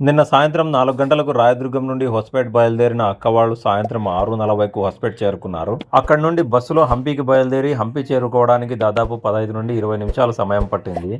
నిన్న సాయంత్రం 4 గంటలకు రాయదుర్గం నుండి హొస్పేట్ బయలుదేరిన అక్క వాళ్ళు సాయంత్రం 6:40కు హొస్పేట్ చేరుకున్నారు. అక్కడి నుండి బస్సులో హంపీకి బయలుదేరి హంపి చేరుకోవడానికి దాదాపు 15 నుండి 20 నిమిషాల సమయం పట్టింది.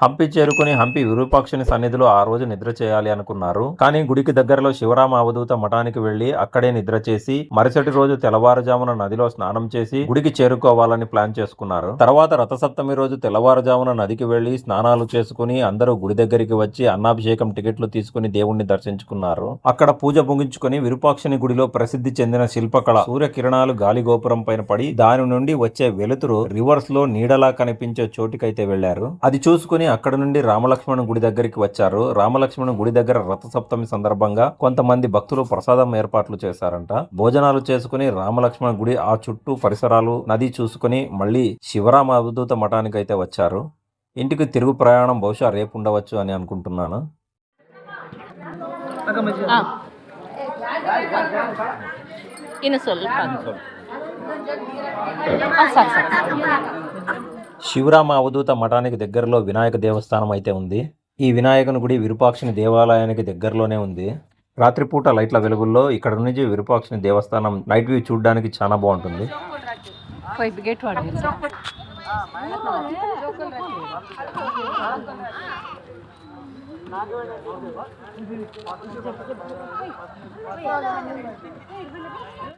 హంపి చేరుకుని హంపి విరూపాక్షుని సన్నిధిలో ఆ రోజు నిద్ర చేయాలి అనుకున్నారు. కానీ గుడికి దగ్గరలో శివరామ అవధూత మఠానికి వెళ్లి అక్కడే నిద్ర చేసి మరుసటి రోజు తెల్లవారుజామున నదిలో స్నానం చేసి గుడికి చేరుకోవాలని ప్లాన్ చేసుకున్నారు. తర్వాత రథసప్తమి రోజు తెల్లవారుజామున నదికి వెళ్లి స్నానాలు చేసుకుని అందరూ గుడి దగ్గరికి వచ్చి అన్నాభిషేకం టికెట్లు తీసుకుని దేవుణ్ణి దర్శించుకున్నారు. అక్కడ పూజ ముగించుకుని విరూపాక్షుని గుడిలో ప్రసిద్ధి చెందిన శిల్పకళ సూర్యకిరణాలు గాలి గోపురం పైన పడి దాని నుండి వచ్చే వెలుతురు రివర్స్ లో నీడలా కనిపించే చోటికైతే వెళ్లారు. అది చూసుకుని అక్కడ నుండి రామలక్ష్మణ గుడి దగ్గరికి వచ్చారు. రామలక్ష్మణ గుడి దగ్గర రథసప్తమి సందర్భంగా కొంతమంది భక్తులు ప్రసాదం ఏర్పాట్లు చేశారంట. భోజనాలు చేసుకుని రామలక్ష్మణ గుడి ఆ చుట్టూ పరిసరాలు నది చూసుకుని మళ్ళీ శివరామ అవధూత మఠానికి అయితే వచ్చారు. ఇంటికి తిరుగు ప్రయాణం బహుశా రేపు ఉండవచ్చు అని అనుకుంటున్నాను. శివరామ అవధూత మఠానికి దగ్గరలో వినాయక దేవస్థానం అయితే ఉంది. ఈ వినాయకుని గుడి విరూపాక్షుని దేవాలయానికి దగ్గరలోనే ఉంది. రాత్రిపూట లైట్ల వెలుగుల్లో ఇక్కడ నుంచి విరూపాక్షుని దేవస్థానం నైట్ వ్యూ చూడడానికి చాలా బాగుంటుంది.